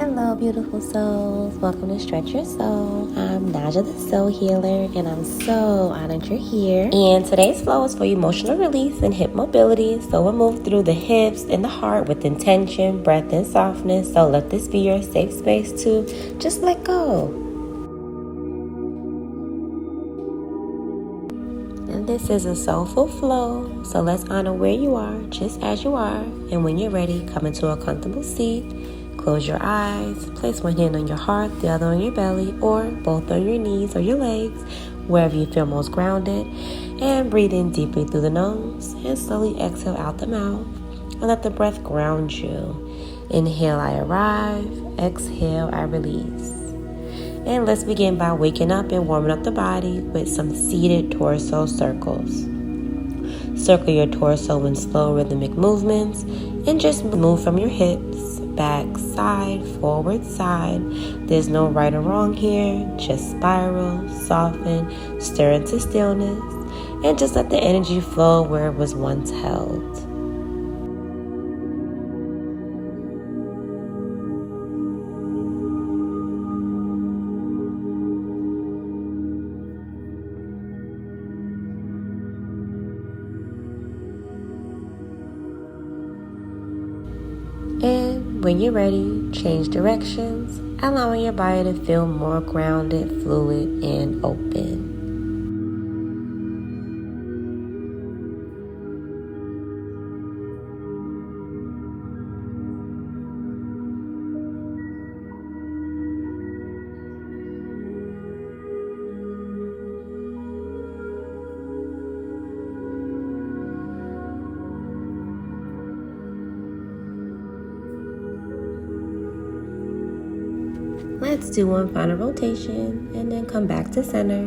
Hello, beautiful souls. Welcome to Stretch Your Soul. I'm Naja the Soul Healer, and I'm so honored you're here. And today's flow is for emotional release and hip mobility. So we'll move through the hips and the heart with intention, breath, and softness. So let this be your safe space to just let go. And this is a soulful flow. So let's honor where you are, just as you are. And when you're ready, come into a comfortable seat. Close your eyes, place one hand on your heart, the other on your belly, or both on your knees or your legs, wherever you feel most grounded. And breathe in deeply through the nose and slowly exhale out the mouth. And let the breath ground you. Inhale, I arrive. Exhale, I release. And let's begin by waking up and warming up the body with some seated torso circles. Circle your torso in slow rhythmic movements and just move from your hips, back, side, forward, side. There's no right or wrong here. Just spiral, soften, stir into stillness, and just let the energy flow where it was once held. And when you're ready, change directions, allowing your body to feel more grounded, fluid, and open. Let's do one final rotation and then come back to center.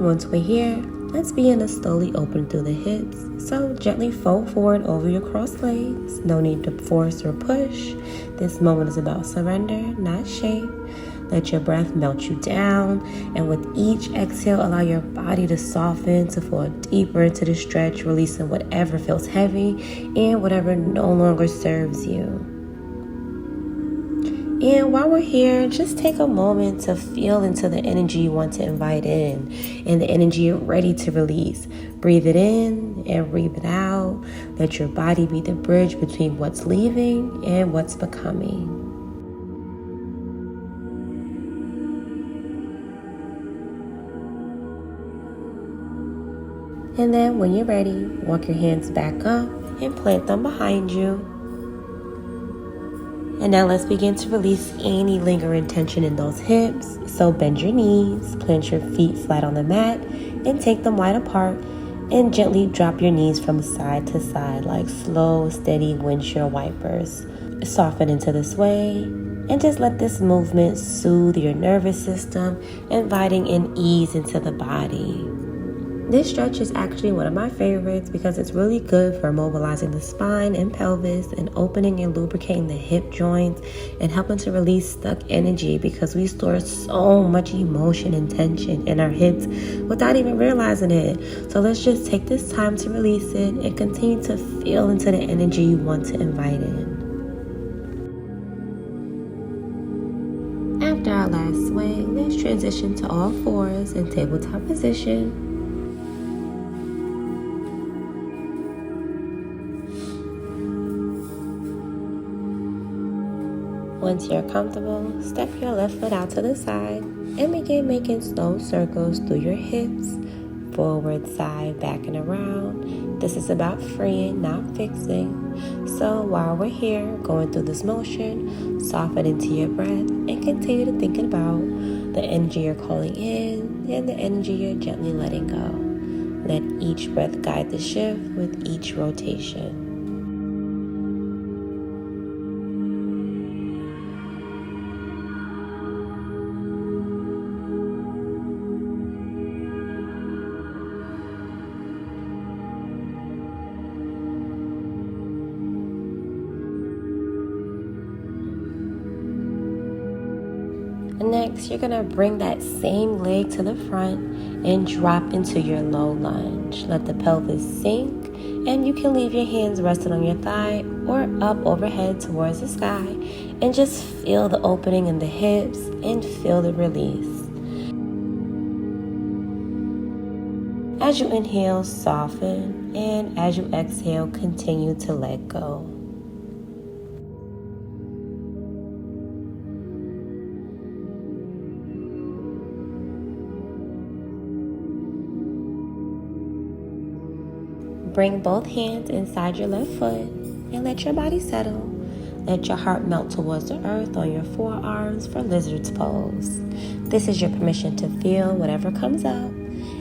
Once we're here, let's begin to slowly open through the hips. So gently fold forward over your crossed legs. No need to force or push. This moment is about surrender, not shame. Let your breath melt you down. And with each exhale, allow your body to soften, to fall deeper into the stretch, releasing whatever feels heavy and whatever no longer serves you. And while we're here, just take a moment to feel into the energy you want to invite in and the energy you're ready to release. Breathe it in and breathe it out. Let your body be the bridge between what's leaving and what's becoming. And then when you're ready, walk your hands back up and plant them behind you. And now let's begin to release any lingering tension in those hips. So bend your knees, plant your feet flat on the mat, and take them wide apart. And gently drop your knees from side to side like slow, steady windshield wipers. Soften into the sway, and just let this movement soothe your nervous system, inviting in ease into the body. This stretch is actually one of my favorites because it's really good for mobilizing the spine and pelvis and opening and lubricating the hip joints and helping to release stuck energy because we store so much emotion and tension in our hips without even realizing it. So let's just take this time to release it and continue to feel into the energy you want to invite in. After our last sway, let's transition to all fours in tabletop position. Once you're comfortable, step your left foot out to the side and begin making slow circles through your hips, forward, side, back, and around. This is about freeing, not fixing. So while we're here, going through this motion, soften into your breath and continue to think about the energy you're calling in and the energy you're gently letting go. Let each breath guide the shift with each rotation. Next, you're going to bring that same leg to the front and drop into your low lunge. Let the pelvis sink, and you can leave your hands resting on your thigh or up overhead towards the sky. And just feel the opening in the hips and feel the release. As you inhale, soften, and as you exhale, continue to let go. Bring both hands inside your left foot and let your body settle. Let your heart melt towards the earth on your forearms for lizard's pose. This is your permission to feel whatever comes up.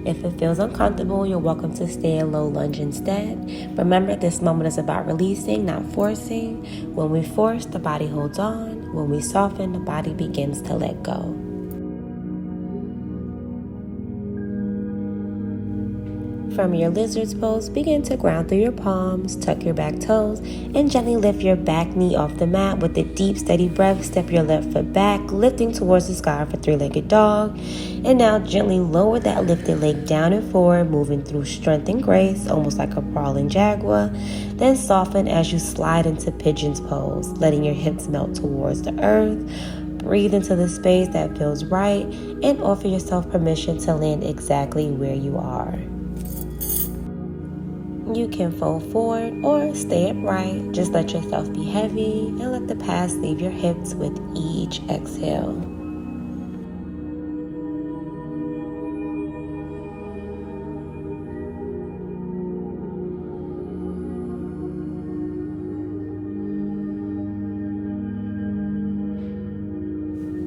If it feels uncomfortable, you're welcome to stay in low lunge instead. Remember, this moment is about releasing, not forcing. When we force, the body holds on. When we soften, the body begins to let go. From your lizard's pose, begin to ground through your palms, tuck your back toes, and gently lift your back knee off the mat. With a deep, steady breath, step your left foot back, lifting towards the sky for three-legged dog. And now gently lower that lifted leg down and forward, moving through strength and grace, almost like a crawling jaguar. Then soften as you slide into pigeon's pose, letting your hips melt towards the earth. Breathe into the space that feels right, and offer yourself permission to land exactly where you are. You can fold forward or stay upright. Just let yourself be heavy and let the past leave your hips with each exhale.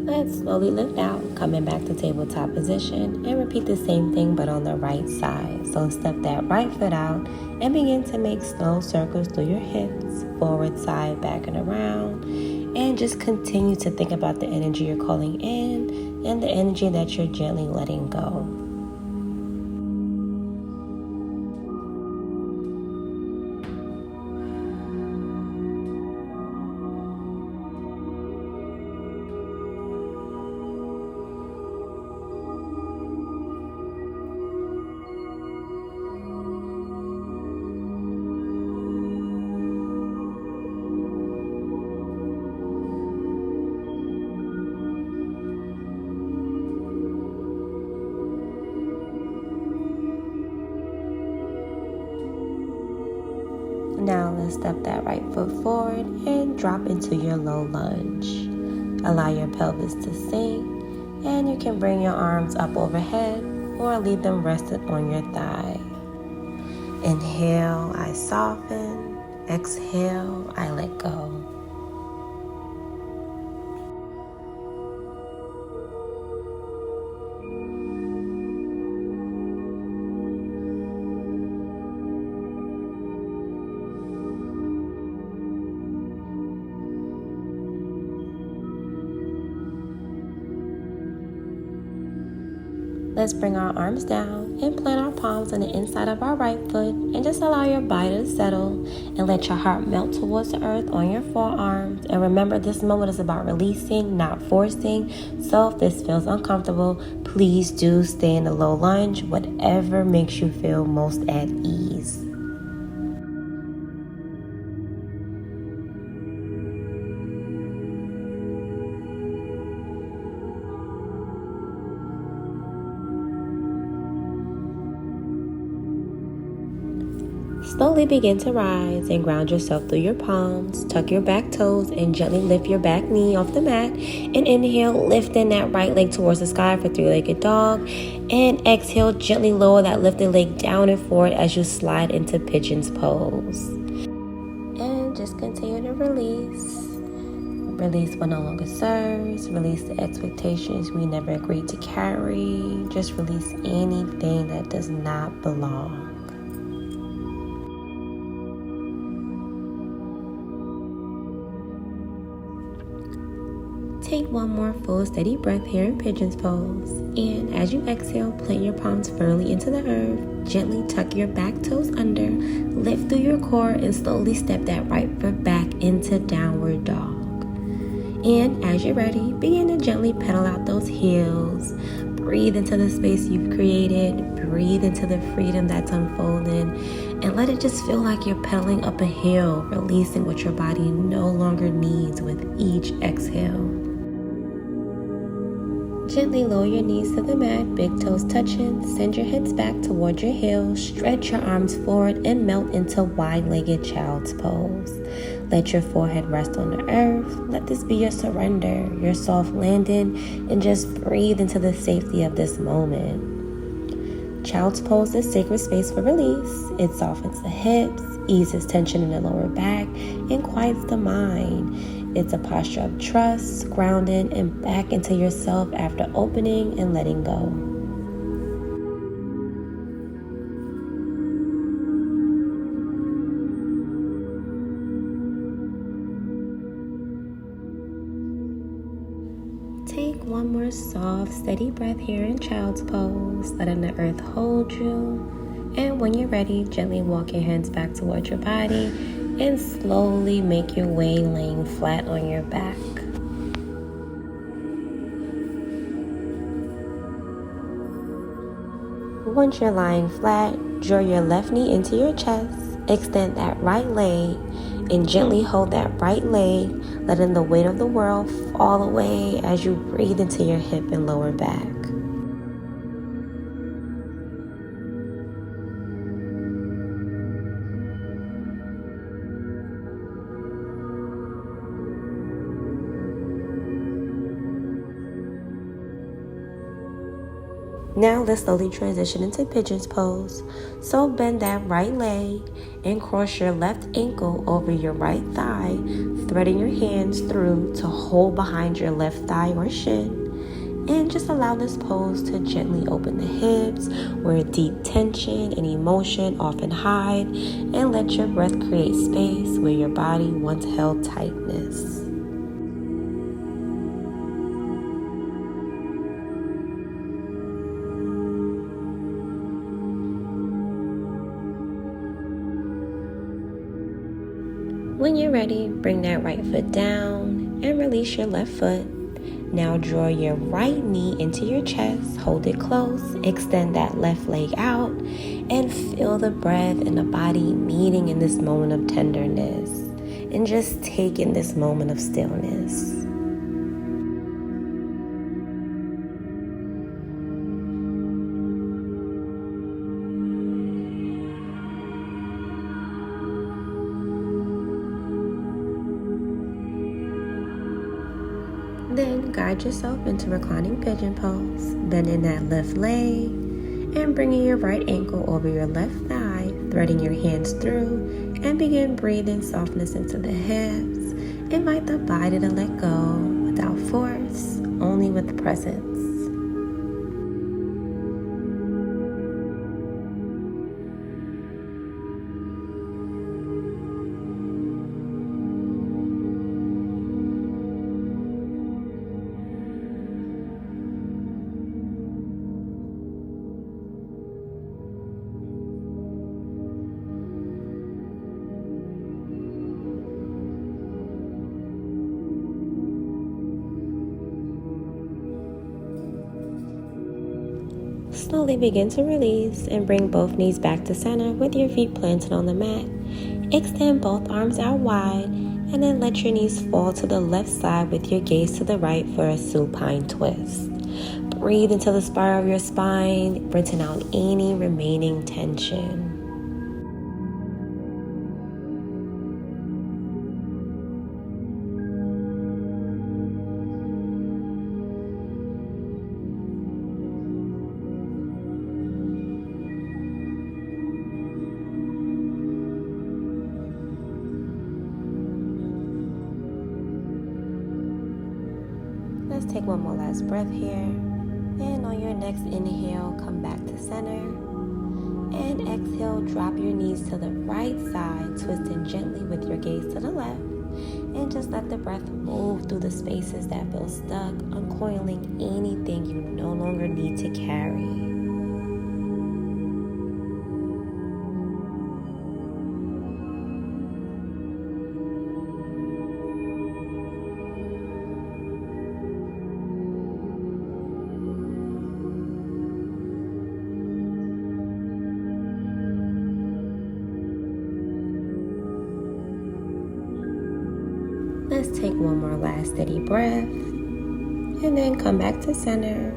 Let's slowly lift out, coming back to tabletop position, and repeat the same thing but on the right side. So step that right foot out and begin to make slow circles through your hips, forward, side, back, and around. And just continue to think about the energy you're calling in and the energy that you're gently letting go. Now let's step that right foot forward and drop into your low lunge. Allow your pelvis to sink, and you can bring your arms up overhead or leave them rested on your thigh. Inhale, I soften. Exhale, I let go. Let's bring our arms down and plant our palms on the inside of our right foot and just allow your body to settle and let your heart melt towards the earth on your forearms. And remember, this moment is about releasing, not forcing. So if this feels uncomfortable, please do stay in the low lunge, whatever makes you feel most at ease. Slowly begin to rise and ground yourself through your palms. Tuck your back toes and gently lift your back knee off the mat. And inhale, lifting that right leg towards the sky for three-legged dog. And exhale, gently lower that lifted leg down and forward as you slide into pigeon's pose. And just continue to release. Release what no longer serves. Release the expectations we never agreed to carry. Just release anything that does not belong. Take one more full steady breath here in pigeon's pose. And as you exhale, plant your palms firmly into the earth. Gently tuck your back toes under. Lift through your core and slowly step that right foot back into downward dog. And as you're ready, begin to gently pedal out those heels. breathe into the space you've created. Breathe into the freedom that's unfolding. And let it just feel like you're pedaling up a hill, releasing what your body no longer needs with each exhale. Gently lower your knees to the mat, big toes touching. Send your hips back towards your heels. Stretch your arms forward and melt into wide-legged child's pose. Let your forehead rest on the earth. Let this be your surrender, your soft landing, and just breathe into the safety of this moment. Child's pose is sacred space for release. It softens the hips, eases tension in the lower back, and quiets the mind. It's a posture of trust, grounding, and back into yourself after opening and letting go. Take one more soft, steady breath here in child's pose, letting the earth hold you. And when you're ready, gently walk your hands back towards your body and slowly make your way laying flat on your back. Once you're lying flat, draw your left knee into your chest, extend that right leg, and gently hold that right leg, letting the weight of the world fall away as you breathe into your hip and lower back. Now let's slowly transition into pigeon's pose. So bend that right leg and cross your left ankle over your right thigh, threading your hands through to hold behind your left thigh or shin. And just allow this pose to gently open the hips where deep tension and emotion often hide, and let your breath create space where your body once held tightness. When you're ready, bring that right foot down and release your left foot. Now draw your right knee into your chest, hold it close, extend that left leg out, and feel the breath and the body meeting in this moment of tenderness. And just take in this moment of stillness. Then guide yourself into reclining pigeon pose, bending that left leg and bringing your right ankle over your left thigh, threading your hands through, and begin breathing softness into the hips. Invite the body to let go without force, only with presence. Slowly begin to release and bring both knees back to center with your feet planted on the mat. Extend both arms out wide and then let your knees fall to the left side with your gaze to the right for a supine twist. Breathe into the spiral of your spine, rinsing out any remaining tension. Let's take one more last breath here. And on your next inhale, come back to center. And exhale, drop your knees to the right side, twisting gently with your gaze to the left. And just let the breath move through the spaces that feel stuck, uncoiling anything you no longer need to carry. let's take one more last steady breath. And then come back to center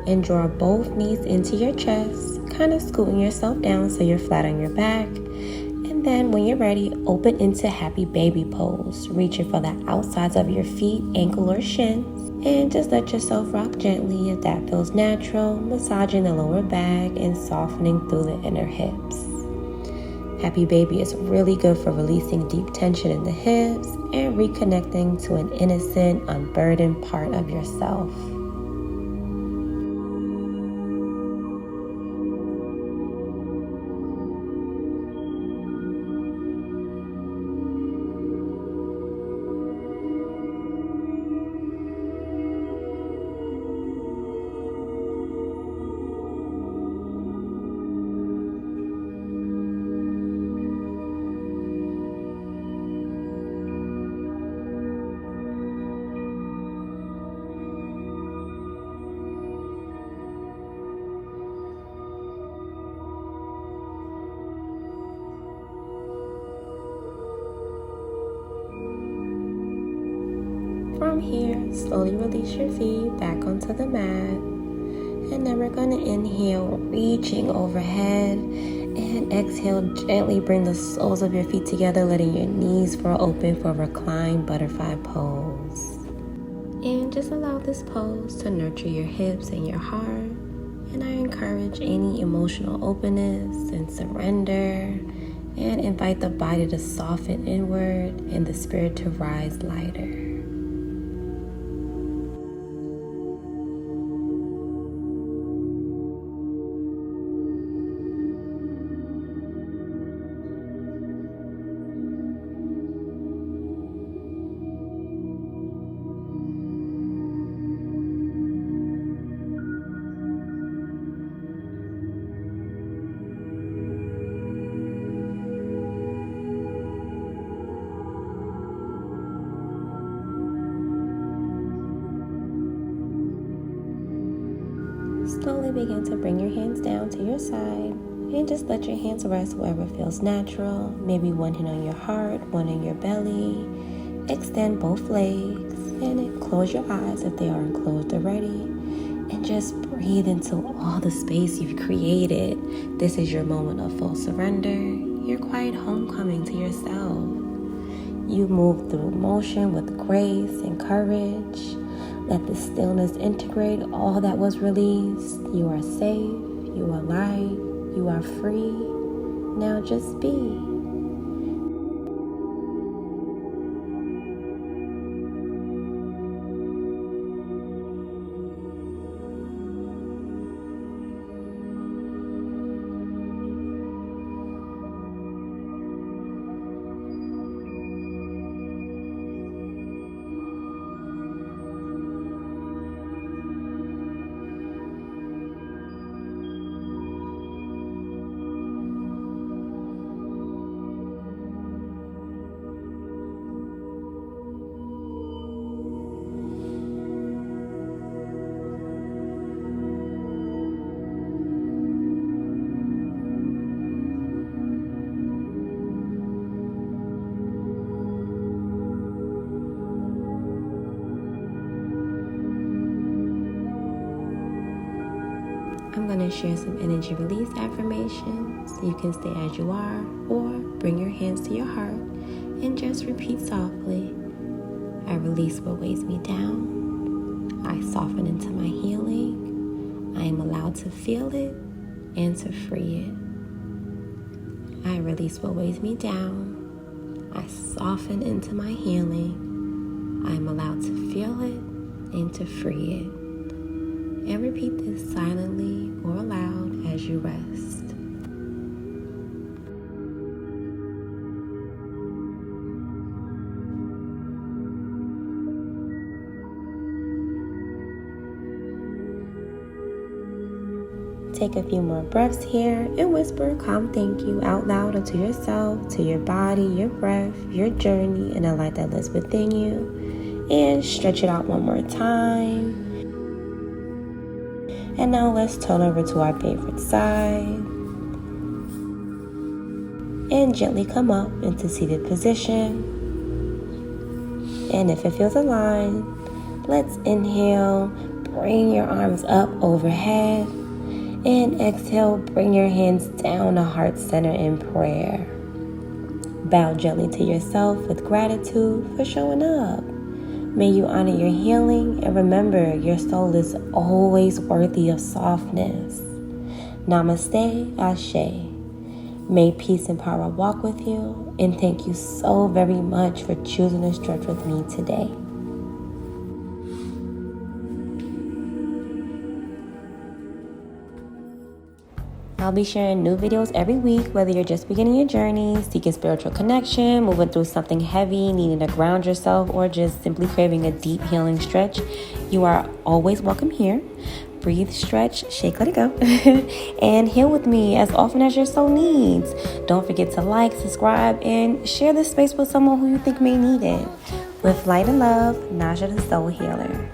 and draw both knees into your chest, kind of scooting yourself down so you're flat on your back. And then when you're ready, open into happy baby pose, reaching for the outsides of your feet, ankle or shins. And just let yourself rock gently if that feels natural, massaging the lower back and softening through the inner hips. Happy baby is really good for releasing deep tension in the hips and reconnecting to an innocent, unburdened part of yourself. From here, slowly release your feet back onto the mat. And then we're going to inhale, reaching overhead. And exhale, gently bring the soles of your feet together, letting your knees fall open for reclined butterfly pose. And just allow this pose to nurture your hips and your heart. And I encourage any emotional openness and surrender. And invite the body to soften inward and the spirit to rise lighter. Slowly begin to bring your hands down to your side and just let your hands rest wherever feels natural. Maybe one hand on your heart, one in your belly. Extend both legs and then close your eyes if they aren't closed already. And just breathe into all the space you've created. This is your moment of full surrender, your quiet homecoming to yourself. You move through motion with grace and courage. Let the stillness integrate all that was released. You are safe, you are light, you are free. Now just be. I'm going to share some energy release affirmations. You can stay as you are or bring your hands to your heart and just repeat softly. I release what weighs me down. I soften into my healing. I am allowed to feel it and to free it. I release what weighs me down. I soften into my healing. I am allowed to feel it and to free it. And repeat this silently or aloud as you rest. Take a few more breaths here and whisper a calm thank you out loud or to yourself, to your body, your breath, your journey, and the light that lives within you. And stretch it out one more time. And now let's turn over to our favorite side. And gently come up into seated position. And if it feels aligned, let's inhale, bring your arms up overhead. And exhale, bring your hands down to heart center in prayer. Bow gently to yourself with gratitude for showing up. May you honor your healing and remember your soul is always worthy of softness. Namaste, Ashe. May peace and power walk with you, and thank you so very much for choosing to stretch with me today. I'll be sharing new videos every week, whether you're just beginning your journey, seeking spiritual connection, moving through something heavy, needing to ground yourself, or just simply craving a deep healing stretch. You are always welcome here. Breathe, stretch, shake, let it go, and heal with me as often as your soul needs. Don't forget to like, subscribe, and share this space with someone who you think may need it. With light and love, Naja the Soul Healer.